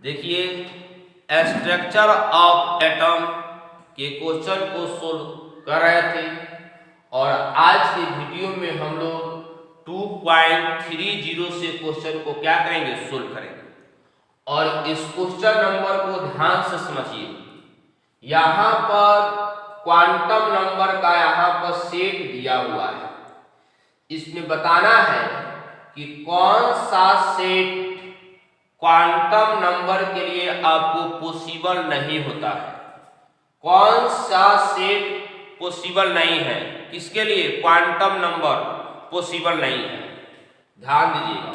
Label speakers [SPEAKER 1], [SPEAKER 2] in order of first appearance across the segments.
[SPEAKER 1] देखिए structure of atom के question को सोल्व कर रहे थे और आज के वीडियो में हम लोग 2.30 से क्वेश्चन को क्या करेंगे, सोल्व करेंगे। और इस क्वेश्चन नंबर को ध्यान से समझिए। यहाँ पर क्वांटम नंबर का यहाँ पर सेट दिया हुआ है। इसमें बताना है कि कौन सा सेट क्वांटम नंबर के लिए आपको पॉसिबल नहीं होता है, कौन सा सेट पॉसिबल नहीं है, किसके लिए क्वांटम नंबर पॉसिबल नहीं है। ध्यान दीजिएगा।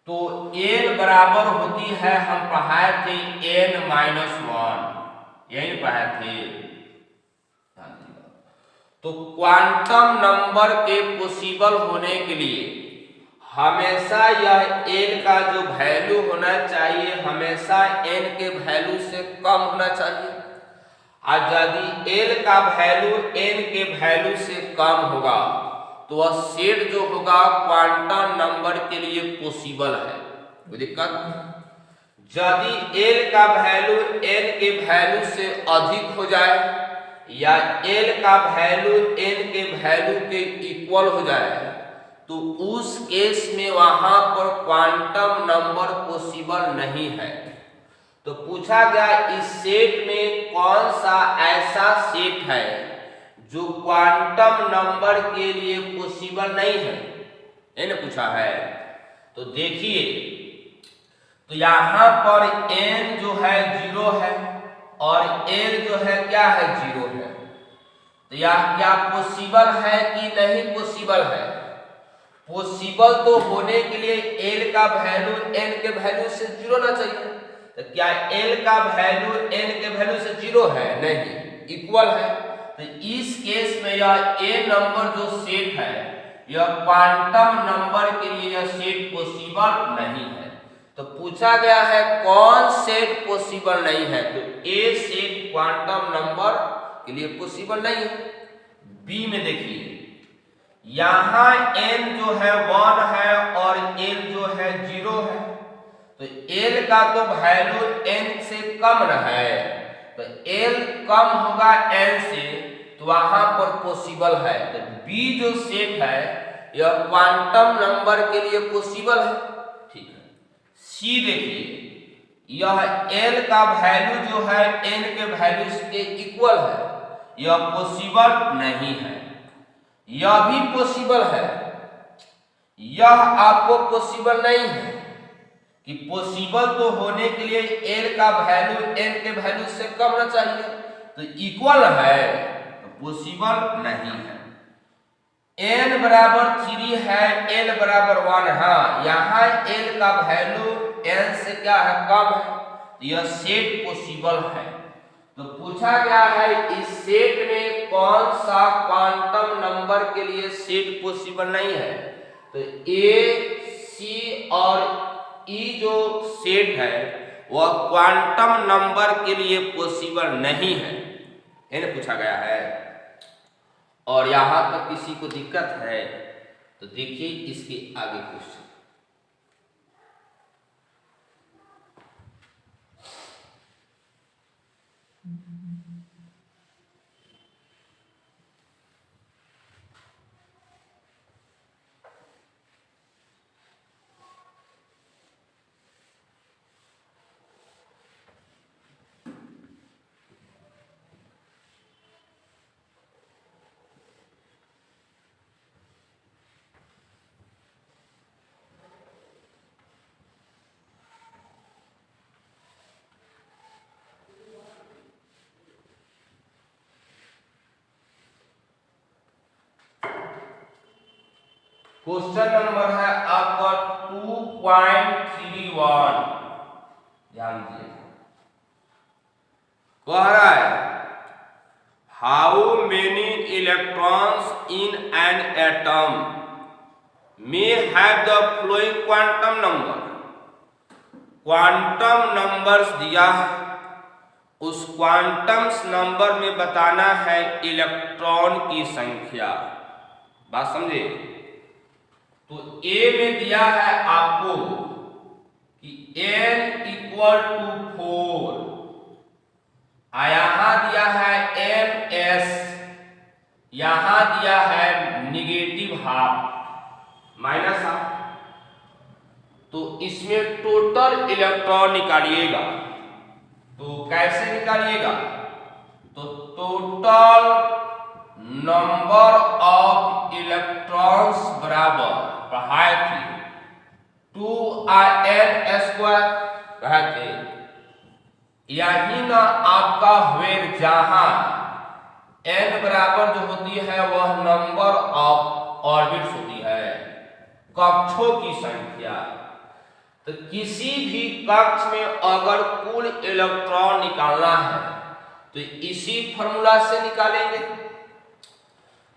[SPEAKER 1] तो n बराबर होती है, हम पढ़ाए थे n-1, यही पढ़ाए थे। तो क्वांटम नंबर के पॉसिबल होने के लिए हमेशा यह n का जो वैल्यू होना चाहिए हमेशा n के वैल्यू से कम होना चाहिए। और यदि l का वैल्यू n के वैल्यू से कम होगा तो वह सेट जो होगा क्वांटम नंबर के लिए पॉसिबल है। कोई दिक्कत? यदि l का वैल्यू n के वैल्यू से अधिक हो जाए या l का वैल्यू n के वैल्यू के इक्वल हो जाए तो उस केस में वहां पर क्वांटम नंबर पॉसिबल नहीं है। तो पूछा गया इस सेट में कौन सा ऐसा सेट है जो क्वांटम नंबर के लिए पॉसिबल नहीं है, ये ना पूछा है। तो देखिए, तो यहाँ पर n जो है 0 है और l जो है क्या है, 0 है। तो यह क्या पॉसिबल है कि नहीं पॉसिबल है? पॉसिबल तो होने के लिए l का वैल्यू n के वैल्यू से 0 ना चाहिए। तो क्या l का वैल्यू n के वैल्यू से 0 है? नहीं, इक्वल है। तो इस केस में यह a नंबर जो सेट है यह क्वांटम नंबर के लिए यह सेट पॉसिबल नहीं है। तो पूछा गया है कौन सेट पॉसिबल नहीं है, तो a सेट क्वांटम नंबर के लिए पॉसिबल नहीं है। b में देखिए, यहाँ n जो है 1 है और l जो है 0 है। तो l का तो वैल्यू n से कम है, तो l कम होगा n से, तो वहां पर पॉसिबल है। तो b जो सेट है यह क्वांटम नंबर के लिए पॉसिबल है। ठीक है। c देखिए, यह l का वैल्यू जो है n के वैल्यू के इक्वल है, यह पॉसिबल नहीं है। यह भी पॉसिबल है, यह आपको पॉसिबल नहीं है कि पॉसिबल तो होने के लिए l का वैल्यू n के वैल्यू से कम होना चाहिए, तो इक्वल है, तो पॉसिबल नहीं है। n बराबर 3 है, l बराबर 1, हाँ यहाँ l का वैल्यू n से क्या है, कम है, तो यह सेट पॉसिबल है। तो पूछा गया है इस सेट में कौन सा क्वांटम नंबर के लिए सेट पॉसिबल नहीं है। तो a, c और e जो सेट है वह क्वांटम नंबर के लिए पॉसिबल नहीं है, ये पूछा गया है। और यहां तक किसी को दिक्कत है तो देखिए इसके आगे क्वेश्चन। क्वेश्चन नंबर है आपका 2.31। ध्यान दीजिए, कह रहा है how many electrons in an atom may have the following quantum number. Quantum numbers दिया है, उस क्वांटम नंबर में बताना है इलेक्ट्रॉन की संख्या। बात समझे? तो A में दिया है आपको कि n इक्वल टू 4, यहां दिया है ms, यहां दिया है निगेटिव हाफ माइनस हाफ, तो इसमें टोटल इलेक्ट्रॉन निकालिएगा। तो कैसे निकालिएगा? तो टोटल नंबर ऑफ इलेक्ट्रॉन्स बराबर पढ़ाए थे 2n² कहे थे, यही ना आपका वेग, जहां n बराबर जो होती है वह नंबर ऑफ ऑर्बिट्स होती है, कक्षों की संख्या। तो किसी भी कक्ष में अगर कुल इलेक्ट्रॉन निकालना है तो इसी फॉर्मूला से निकालेंगे।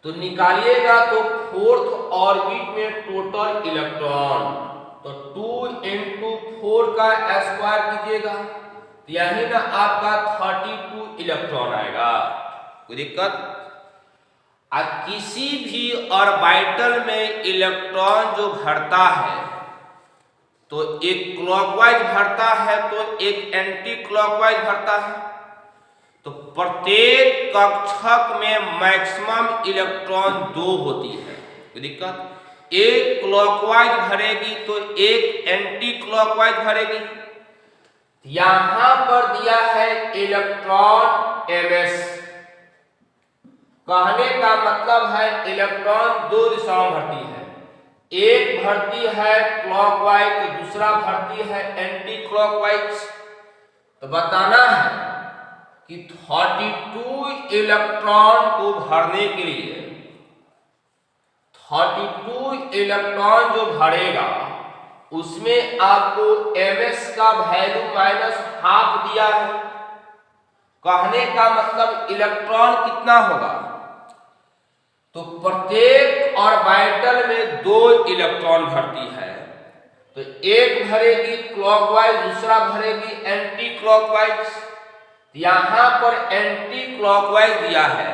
[SPEAKER 1] तो निकालिएगा तो फोर्थ ऑर्बिट में टोटल इलेक्ट्रॉन, तो 2 × 4 का स्क्वायर कीजिएगा, तो यही ना आपका 32 इलेक्ट्रॉन आएगा। कोई दिक्कत? किसी भी ऑर्बिटल में इलेक्ट्रॉन जो भरता है तो एक क्लॉकवाइज भरता है तो एक एंटी क्लॉकवाइज भरता है। तो प्रत्येक कक्षक में मैक्सिमम इलेक्ट्रॉन 2 होती है। कोई दिक्कत? एक क्लॉकवाइज भरेगी तो एक एंटी क्लॉकवाइज भरेगी। यहां पर दिया है इलेक्ट्रॉन ms, कहने का मतलब है इलेक्ट्रॉन 2 दिशाओं भरती है, एक भरती है क्लॉकवाइज तो दूसरा भरती है एंटी क्लॉकवाइज। तो बताना है कि 32 इलेक्ट्रॉन को भरने के लिए 32 इलेक्ट्रॉन जो भरेगा उसमें आपको ms का वैल्यू -½ दिया है। कहने का मतलब इलेक्ट्रॉन कितना होगा? तो प्रत्येक ऑर्बिटल में 2 इलेक्ट्रॉन भरती है, तो एक भरेगी क्लॉकवाइज दूसरा भरेगी एंटी क्लॉकवाइज। यहां पर एंटी क्लॉकवाइज दिया है,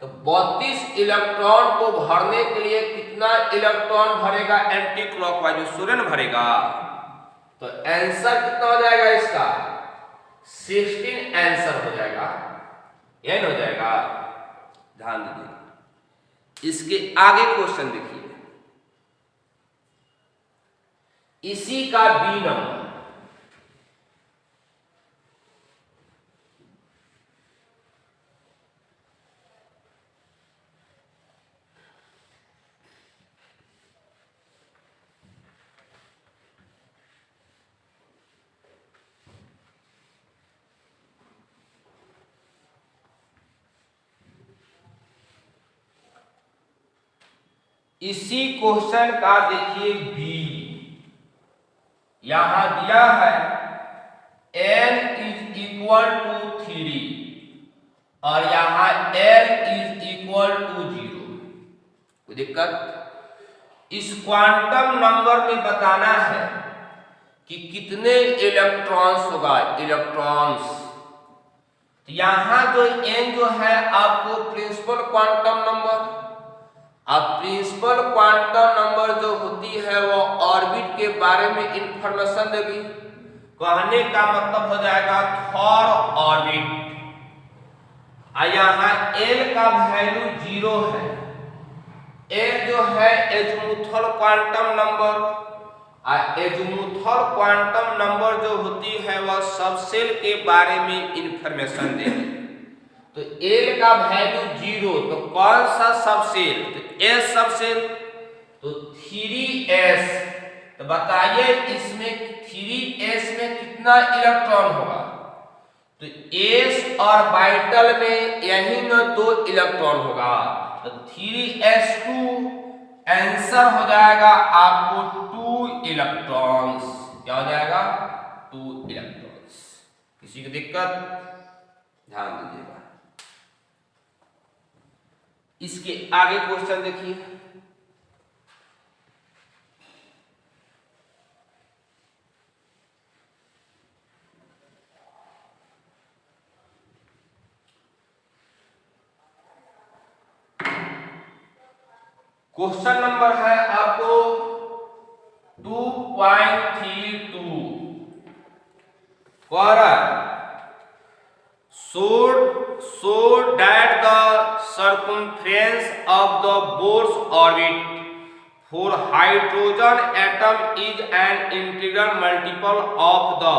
[SPEAKER 1] तो 32 इलेक्ट्रॉन को भरने के लिए कितना इलेक्ट्रॉन भरेगा एंटी क्लॉकवाइज? सूर्य भरेगा। तो आंसर कितना हो जाएगा इसका? 16 आंसर हो जाएगा, n हो जाएगा। ध्यान दीजिए। इसके आगे क्वेश्चन देखिए, इसी का बी नंबर, इसी क्वेश्चन का देखिए बी, यहां दिया है n = 3 और यहां l = 0। कोई दिक्कत? इस क्वांटम नंबर में बताना है कि कितने इलेक्ट्रॉन्स होगा, इलेक्ट्रॉन्स। यहां जो n जो है आपको प्रिंसिपल क्वांटम नंबर, अब प्रिंसिपल क्वांटम नंबर जो होती है वो ऑर्बिट के बारे में इंफॉर्मेशन देगी। कहने का मतलब हो जाएगा थॉर ऑर्बिट। यहाँ l का वैल्यू 0 है, l जो है azimuthal quantum number, azimuthal quantum number जो होती है वह सबसेल के बारे में इंफॉर्मेशन देगी। तो l का वैल्यू 0, तो कौन सा सबसेल? तो s सबसेल, तो 3s। तो बताइए इसमें 3s में कितना इलेक्ट्रॉन होगा? तो s ऑर्बिटल में यही न 2 इलेक्ट्रॉन होगा, तो 3s2 आंसर हो जाएगा आपको 2 इलेक्ट्रॉन्स। क्या हो जाएगा? 2 इलेक्ट्रॉन्स। किसी को दिक्कत? ध्यान दीजिएगा। इसके आगे क्वेश्चन देखिए, क्वेश्चन नंबर है आपको 2.32। so that the circumference of the Bohr's orbit for hydrogen atom is an integral multiple of the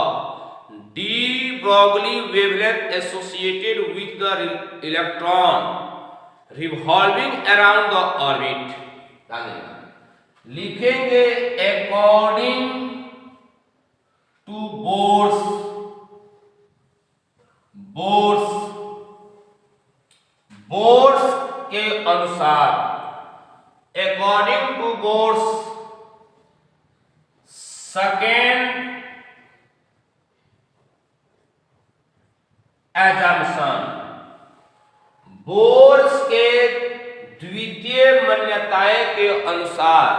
[SPEAKER 1] de Broglie wavelength associated with the electron revolving around the orbit. लिखेंगे according to Bohr's के अनुसार, according to Bohr's second assumption, Bohr's के द्वितीय मान्यताएं के अनुसार।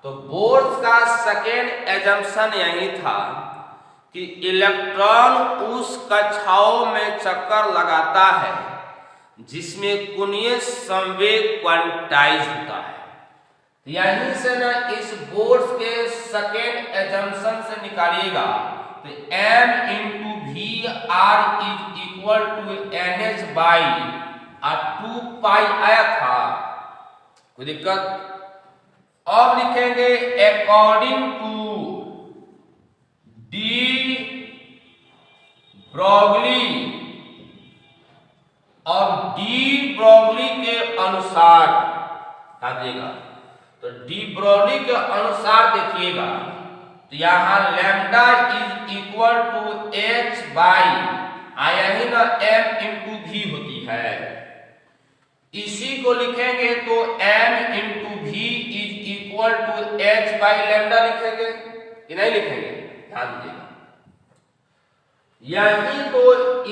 [SPEAKER 1] तो bourse का सेकेंड एजम्पशन यही था कि इलेक्ट्रॉन उस कक्षाओं में चक्कर लगाता है जिसमें कोणीय संवेग क्वांटाइज होता है। यहीं से ना इस बोर्स के सेकेंड एजम्पशन से निकालिएगा तो m into v r is equal to NH by 2 pi आया था। कोई दिक्कत? अब लिखेंगे अकॉर्डिंग टू डी ब्रॉगली। अब डी ब्रॉगली के अनुसार देखिएगा, तो डी ब्रॉगली के अनुसार देखिएगा तो यहां lambda is equal to h by आया ही ना एम इंटू वी होती है। इसी को लिखेंगे तो m into v is equal to h by lambda लिखेंगे कि नहीं लिखेंगे? ध्यान दीजिएगा। यही तो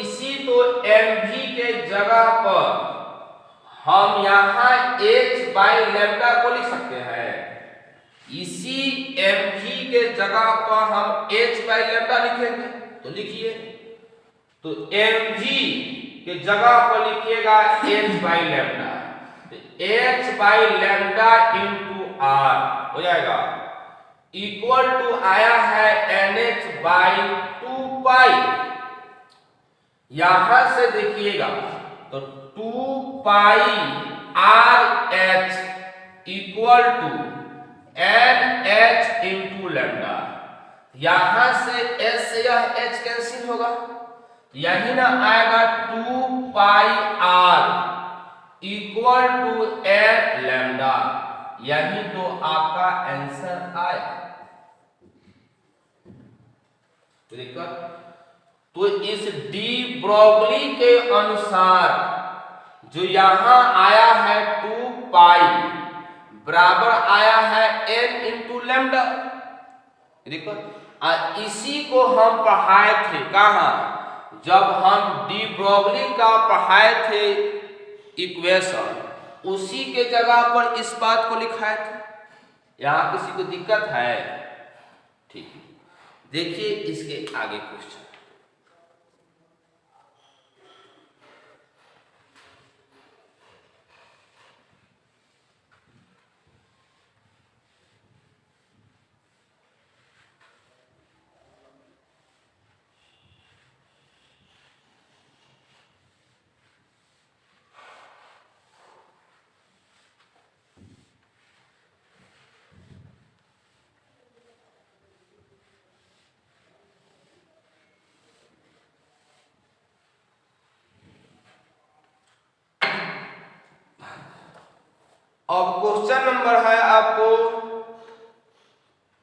[SPEAKER 1] इसी तो mv के जगह पर हम यहाँ h बाई लैम्डा को लिख सकते हैं। इसी mv के जगह पर हम h बाई लैम्डा लिखेंगे तो लिखिए, तो mv के जगह पर लिखिएगा h by lambda, h by lambda into r हो जाएगा इक्वल टू आया है NH बाई 2 पाई। यहां से देखिएगा तो 2 pi r h equal to NH into lambda. यहां से s से यह h कैंसिल होगा, यही ना आएगा 2 pi r equal to n lambda. यही तो आपका आंसर आया। तो इस डी ब्रॉगली के अनुसार जो यहां आया है 2 पाई बराबर आया है n इंटू लैम्डा। देखो इसी को हम पढ़ाए थे कहाँ, जब हम डी ब्रॉगली का पढ़ाए थे इक्वेशन, उसी के जगह पर इस बात को लिखाए थे। यहां किसी को दिक्कत है? ठीक है, देखिए इसके आगे क्वेश्चन। अब क्वेश्चन नंबर है आपको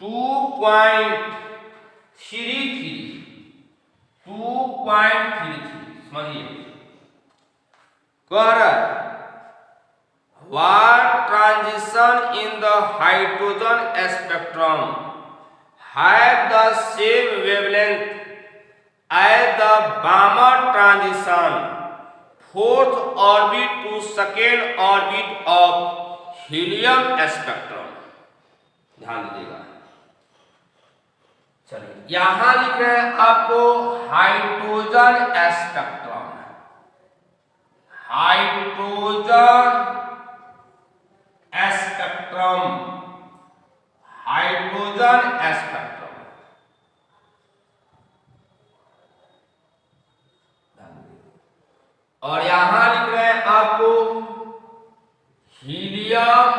[SPEAKER 1] 2.33 समझिए। कह रहा है what transition in the hydrogen spectrum have the same wavelength as the Balmer transition fourth orbit to second orbit of helium spectrum. ध्यान दीजिएगा। चलिए यहां लिख रहे हैं आपको hydrogen spectrum, hydrogen spectrum, hydrogen spectrum. और यहां लिख रहे हैं आपको helium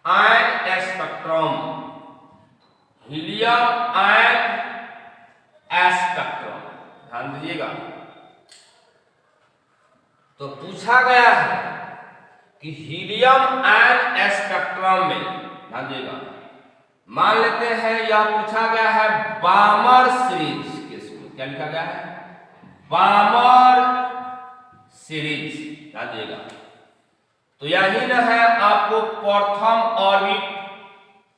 [SPEAKER 1] ion spectrum, helium ion spectrum, ध्यान दीजिएगा। तो पूछा गया है कि हीलियम आयन स्पेक्ट्रम में, ध्यान दीजिएगा, मान लेते हैं यह पूछा गया है बामर सीरीज केस में, क्या लिखा गया है? बामर सीरीज, ध्यान दीजिएगा। तो यही न है आपको प्रथम orbit,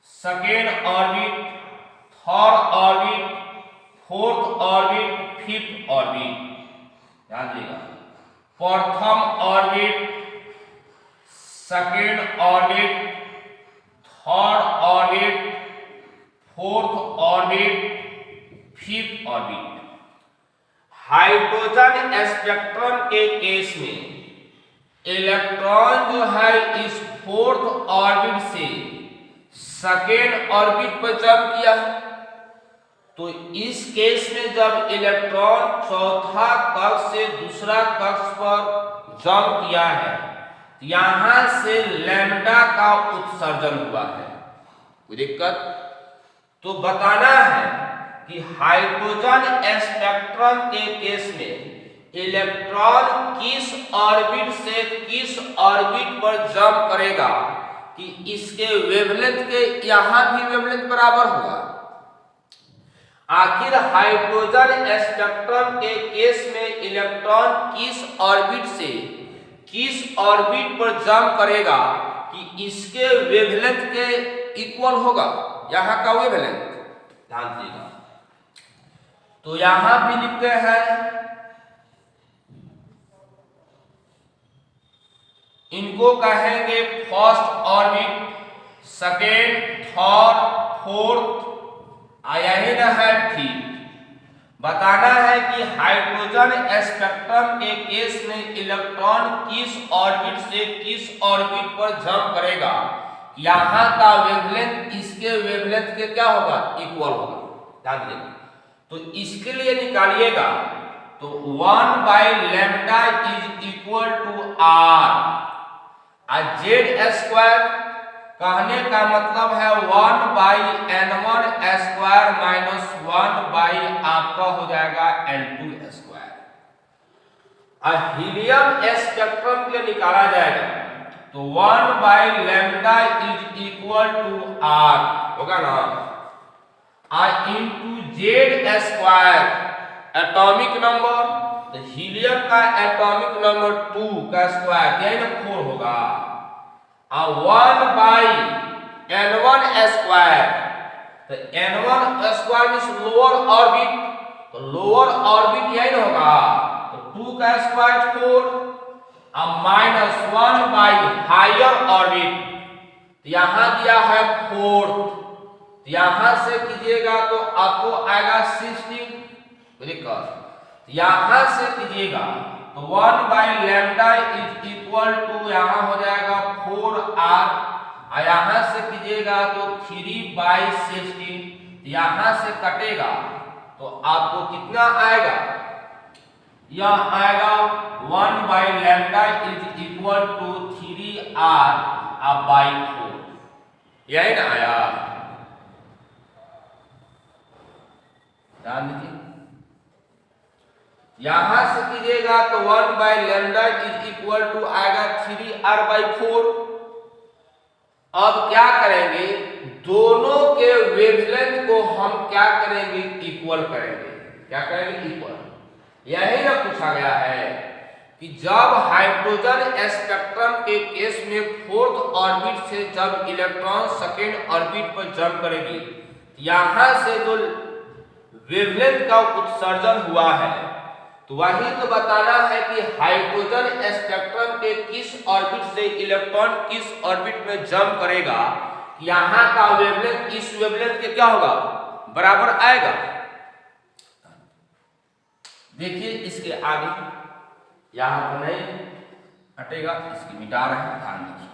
[SPEAKER 1] second orbit, third orbit, fourth orbit, fifth orbit, ध्यान दीजिएगा। प्रथम orbit, second orbit, third orbit, fourth orbit, fifth orbit. Hydrogen spectrum के केस में इलेक्ट्रॉन जो है इस फोर्थ ऑर्बिट से सेकेंड ऑर्बिट पर जंप किया है। तो इस केस में जब इलेक्ट्रॉन चौथा कक्ष से दूसरा कक्ष पर जंप किया है, यहां से लैम्डा का उत्सर्जन हुआ है। कोई दिक्कत? तो बताना है कि हाइड्रोजन स्पेक्ट्रम के केस में इलेक्ट्रॉन किस ऑर्बिट से किस ऑर्बिट पर जंप करेगा कि इसके वेवलेंथ के यहां भी वेवलेंथ बराबर होगा। आखिर हाइड्रोजन स्पेक्ट्रम के केस में इलेक्ट्रॉन किस ऑर्बिट से किस ऑर्बिट पर जंप करेगा कि इसके वेवलेंथ के इक्वल होगा यहां का वेवलेंथ, ध्यान दीजिएगा। तो यहां भी लिखते हैं, इनको कहेंगे first orbit, second, third, fourth, यही न है फिफ्थ। बताना है कि हाइड्रोजन स्पेक्ट्रम के केस में इलेक्ट्रॉन किस ऑर्बिट से किस ऑर्बिट पर जंप करेगा, यहां का वेवलेंथ इसके वेवलेंथ के क्या होगा? इक्वल होगा, ध्यान दीजिएगा। तो इसके लिए निकालिएगा, तो 1/λ is equal to r। Z square कहने का मतलब है 1/n1 स्क्वायर माइनस 1/ आपका हो जाएगा n2 स्क्वायर। हीलियम स्पेक्ट्रम के लिए निकाला जाएगा, तो 1/λ इज इक्वल टू r होगा ना, into Z square atomic number, तो हीलियम का एटॉमिक नंबर 2 का स्क्वायर यानी 4 होगा, 1/n1 स्क्वायर, तो n1 square means lower orbit, तो लोअर ऑर्बिट यही ना होगा, तो 2 का स्क्वायर 4, माइनस 1 हायर ऑर्बिट, यहां दिया है 4, यहां से कीजिएगा तो आपको आएगा 16, यहां से कीजिएगा तो 1/λ इज इक्वल टू यहां हो जाएगा 4r, और यहां से कीजिएगा तो 3/16, यहां से कटेगा तो आपको कितना आएगा? यह आएगा 1/λ इज इक्वल टू 3r/4, यही ना आया, ध्यान दीजिए। यहां से कीजिएगा तो 1/λ इज इक्वल टू आएगा 3r/4। अब क्या करेंगे? दोनों के वेवलेंथ को हम क्या करेंगे? इक्वल करेंगे। क्या करेंगे? इक्वल। यही ना पूछा गया है कि जब हाइड्रोजन स्पेक्ट्रम के केस में फोर्थ ऑर्बिट से जब इलेक्ट्रॉन सेकेंड ऑर्बिट पर जंप करेगी, यहां से जो वेवलेंथ का उत्सर्जन हुआ है, तो वही तो बताना है कि हाइड्रोजन स्पेक्ट्रम के किस ऑर्बिट से इलेक्ट्रॉन किस ऑर्बिट में जंप करेगा, यहां का वेवलेंथ इस वेवलेंथ के क्या होगा? बराबर आएगा। देखिए इसके आगे यहां पर नहीं हटेगा, इसकी मिटा रहे हैं, ध्यान दीजिए।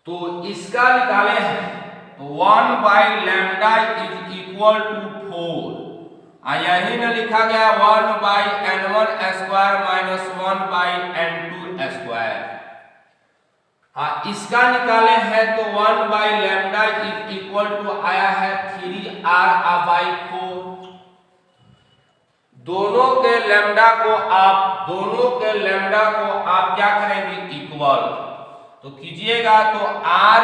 [SPEAKER 1] तो इसका निकाले हैं तो 1/λ इज इक्वल टू 4। यही ना लिखा गया 1/n1² माइनस 1/n2²। इसका निकाले हैं तो 1/λ इज इक्वल टू आया है 3r/4। दोनों के लैम्डा को आप क्या करेंगे इक्वल, तो कीजिएगा तो r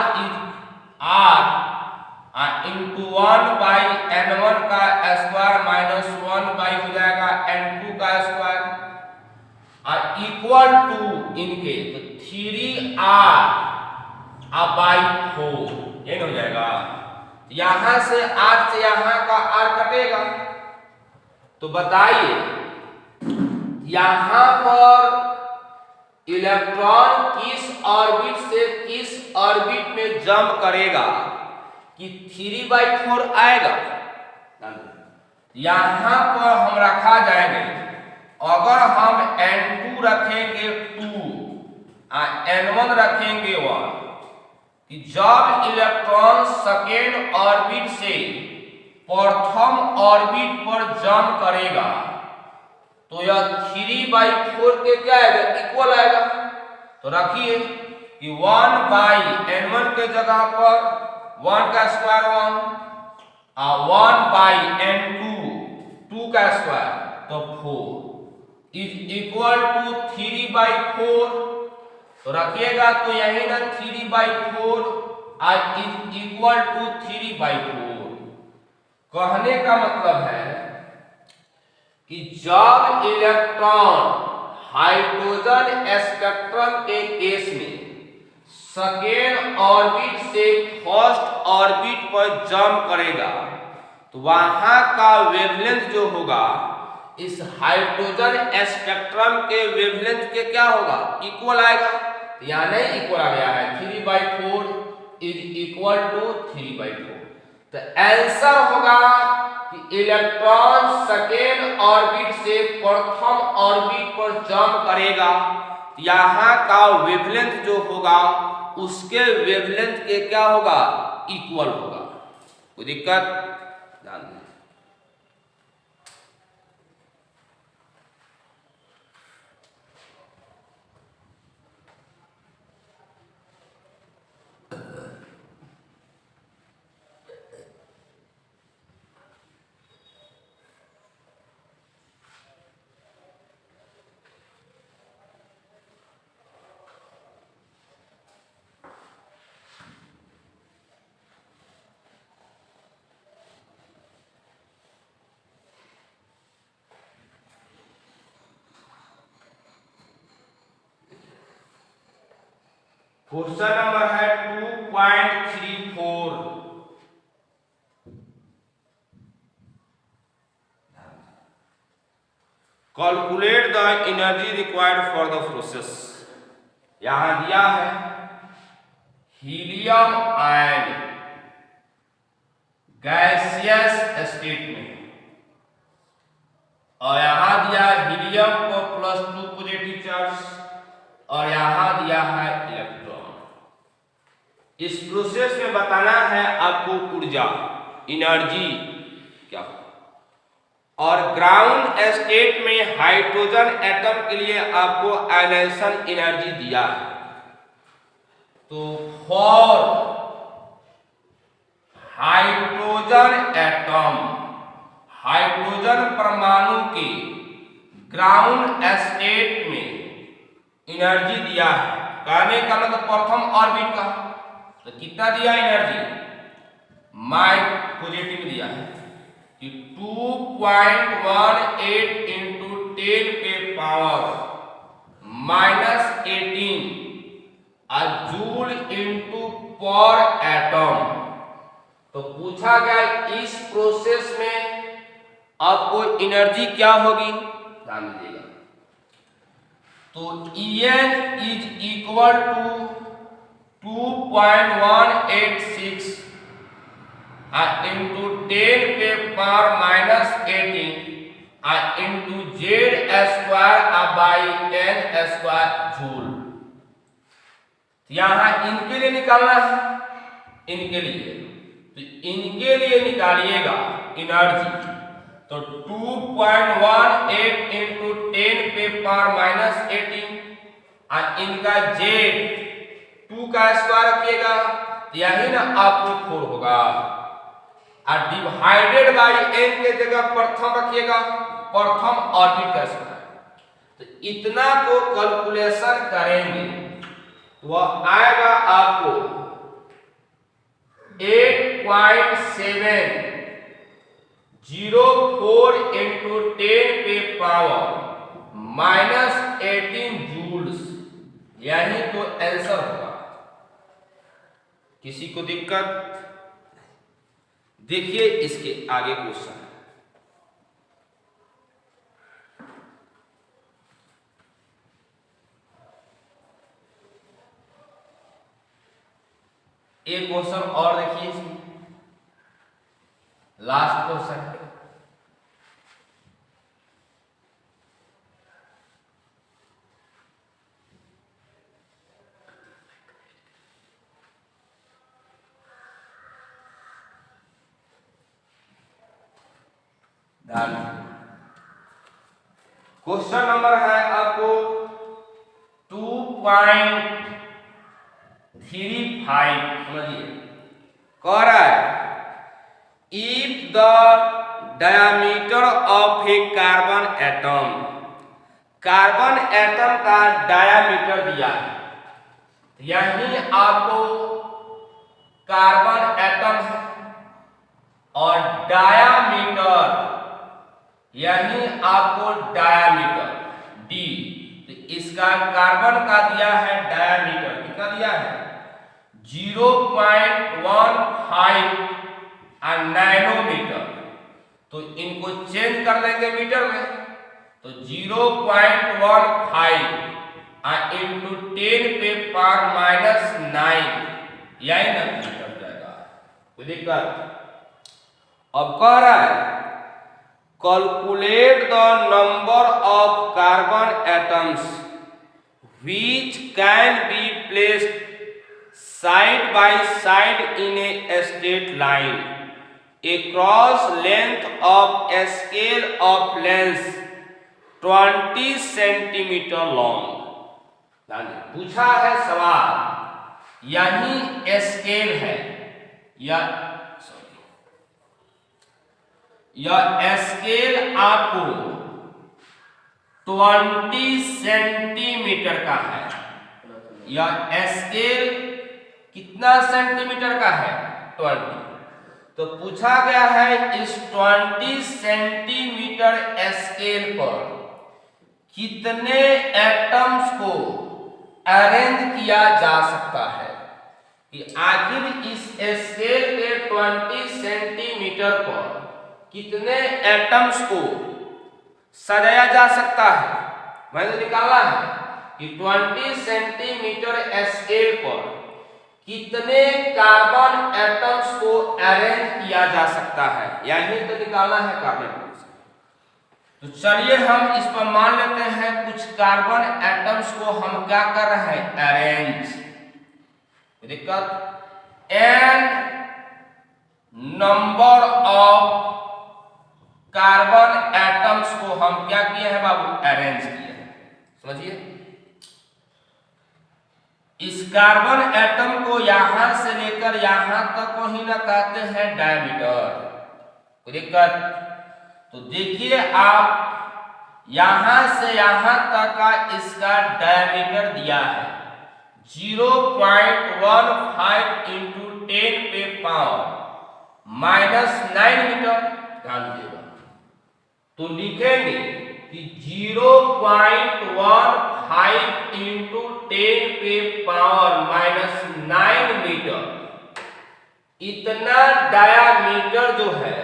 [SPEAKER 1] इंटू 1/n1 का स्क्वायर माइनस 1 हो जाएगा n2 का स्क्वायर इक्वल टू इनके तो 3r/4 ये हो जाएगा। यहां से r से यहां का r कटेगा। तो बताइए यहां पर इलेक्ट्रॉन किस ऑर्बिट से किस ऑर्बिट में जंप करेगा कि 3/4 आएगा। यहां पर हम रखा जाएंगे, अगर हम n2 रखेंगे 2 n1 रखेंगे 1 कि जब इलेक्ट्रॉन सेकेंड ऑर्बिट से प्रथम ऑर्बिट पर जंप करेगा तो यह 3/4 के क्या आएगा इक्वल आएगा। तो रखिए कि 1/n1 के जगह पर 1 का स्क्वायर 1 1/n2 2 का स्क्वायर तो 4 इज इक्वल टू 3/4। तो रखिएगा तो यही ना 3/4 इज इक्वल टू 3/4। कहने का मतलब है कि जब इलेक्ट्रॉन हाइड्रोजन स्पेक्ट्रम के केस में सेकेंड ऑर्बिट से फर्स्ट ऑर्बिट पर जंप करेगा तो वहां का वेवलेंथ जो होगा इस हाइड्रोजन स्पेक्ट्रम के वेवलेंथ के क्या होगा इक्वल आएगा। यहाँ नहीं इक्वल आ गया है 3/4 इज इक्वल टू 3/4। तो आंसर होगा कि इलेक्ट्रॉन सेकेंड ऑर्बिट से प्रथम ऑर्बिट पर जंप करेगा, यहाँ का वेवलेंथ जो होगा उसके वेवलेंथ के क्या होगा इक्वल होगा। कोई दिक्कत ध्यान दें। क्वेश्चन नंबर है 2.34। Calculate the energy required for the process. यहां दिया है हीलियम आयन गैसियस स्टेट में और यहां दिया हीलियम को +2 पॉजिटिव चार्ज और यहां दिया है इलेक्ट्रॉन। इस प्रोसेस में बताना है आपको ऊर्जा एनर्जी क्या हो। और ग्राउंड स्टेट में हाइड्रोजन एटम के लिए आपको आयनाइजेशन एनर्जी दिया है। तो फॉर हाइड्रोजन एटम हाइड्रोजन परमाणु के ग्राउंड स्टेट में एनर्जी दिया है। कहने का मतलब प्रथम ऑर्बिट का तो कितना दिया एनर्जी पॉजिटिव दिया है कि 2.18 इंटू 10 के पावर -18 जूल इंटू पर एटम। तो पूछा गया इस प्रोसेस में आपको एनर्जी क्या होगी ध्यान दीजिएगा। तो En is equal to 2.186 into 10 के power -18 into Z² by n² joule. यहां इनके लिए निकालना है, इनके लिए, तो इनके लिए निकालिएगा एनर्जी, तो 2.18 इंटू 10 पे पावर माइनस 18 और इनका जेड 2 का स्क्वायर रखिएगा, यही ना आपको 4 होगा, और डिवाइडेड बाय n के जगह प्रथम रखिएगा, प्रथम ऑर्बिट का स्क्वायर, तो इतना को कैलकुलेशन करेंगे तो वह आएगा आपको 8.704 इंटू 10 पे पावर माइनस 18 जूल्स, यही तो आंसर होगा। किसी को दिक्कत? देखिए इसके आगे क्वेश्चन, एक क्वेश्चन और देखिए, इसमें लास्ट क्वेश्चन है। क्वेश्चन नंबर है आपको 2.35, समझिए, कह रहा है if the diameter of A carbon atom का डायमीटर दिया है, यही आपको कार्बन एटम है, और डायामीटर यही आपको डायामीटर डी, तो इसका कार्बन का दिया है डायामीटर, कितना दिया है 0.15 नैनोमीटर, तो इनको चेंज कर देंगे मीटर में, तो 0.15 इंटू 10 पे पावर माइनस 9, यही ना मीटर जाएगा। कोई दिक्कत? अब कह रहा है calculate the number of carbon atoms which can be placed side by side in a straight line across length of a scale of length 20 centimeter long। पूछा है सवाल, यही स्केल है या स्केल आपको 20 सेंटीमीटर का है, या स्केल कितना सेंटीमीटर का है 20, तो पूछा गया है इस 20 सेंटीमीटर स्केल पर कितने एटम्स को अरेंज किया जा सकता है, कि आखिर इस स्केल के 20 सेंटीमीटर पर कितने एटम्स को सजाया जा सकता है। मैंने निकाला है कि 20 सेंटीमीटर स्केल पर कितने कार्बन एटम्स को अरेंज किया जा सकता है, यही तो निकालना है कार्बन। तो चलिए हम इस पर मान लेते हैं कुछ कार्बन एटम्स को हम क्या कर रहे हैं, अरेंज। दिक्कत, n number of carbon atoms को हम क्या किए हैं बाबू, अरेंज किए हैं। समझिए, इस कार्बन एटम को यहां से लेकर यहां तक को ही ना कहते हैं डायमीटर। कोई दिक्कत? तो देखिए आप यहां से यहां तक का इसका डायमीटर दिया है 0.15 इंटू 10 पे पावर माइनस 9 मीटर। ध्यान दीजिएगा, तो लिखेंगे कि 0.15 इंटू 10 पे पावर माइनस 9 मीटर, इतना डायामीटर जो है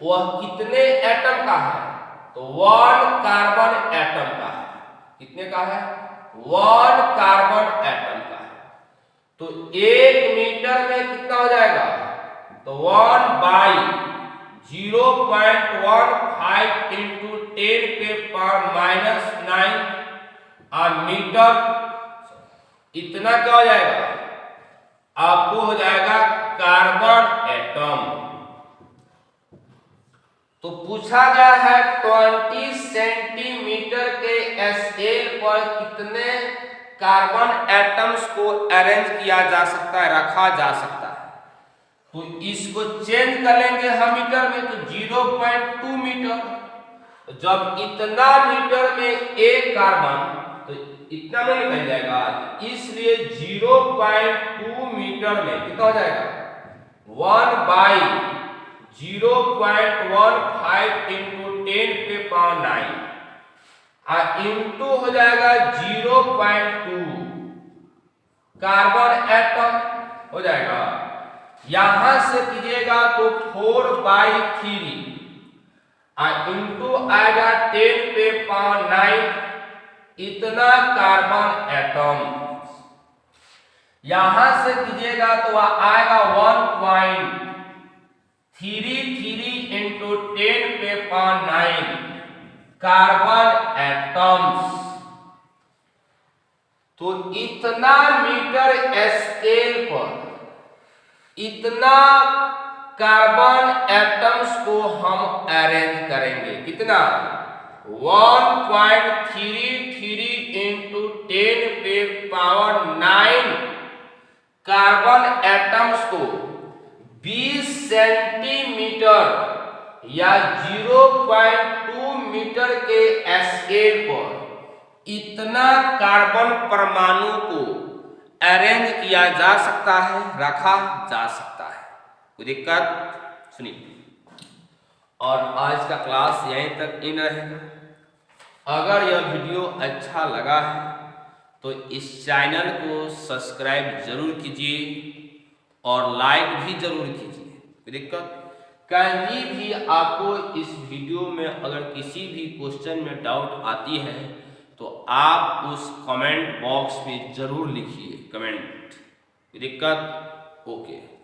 [SPEAKER 1] वह कितने एटम का है, तो 1 कार्बन एटम का है। कितने का है? 1 कार्बन एटम का है। तो 1 मीटर में कितना हो जाएगा, तो 1 बाई 0.15 इंटू 10 पे पावर माइनस 9 मीटर, इतना क्या हो जाएगा, आपको हो जाएगा कार्बन एटम। तो पूछा गया है 20 सेंटीमीटर के स्केल पर कितने कार्बन एटम्स को अरेंज किया जा सकता है, रखा जा सकता है। तो इसको चेंज कर लेंगे हम मीटर में, तो 0.2 मीटर। जब इतना मीटर में एक कार्बन, तो इतना में निकल जाएगा, इसलिए 0.2 मीटर में कितना हो जाएगा, 1/0.15 इंटू 10⁹ इंटू हो जाएगा 0.2 कार्बन एटम हो जाएगा। यहां से कीजिएगा तो 4/3 इंटू आएगा 10⁹ इतना कार्बन एटम। यहां से कीजिएगा तो आएगा 1.33 इंटू 10⁹ कार्बन एटम्स। तो इतना मीटर स्केल पर इतना कार्बन एटम्स को हम अरेंज करेंगे। कितना, 1.33 इंटू 10⁹ कार्बन एटम्स को 20 सेंटीमीटर या 0.2 मीटर के स्केल पर इतना कार्बन परमाणु को अरेंज किया जा सकता है, रखा जा सकता है। कोई दिक्कत? सुनिए, और आज का क्लास यहीं तक इन रहेगा। अगर यह वीडियो अच्छा लगा है तो इस चैनल को सब्सक्राइब जरूर कीजिए और लाइक भी जरूर कीजिए। कोई दिक्कत? कहीं भी आपको इस वीडियो में अगर किसी भी क्वेश्चन में डाउट आती है तो आप उस कमेंट बॉक्स में जरूर लिखिए कमेंट। कोई दिक्कत? ओके।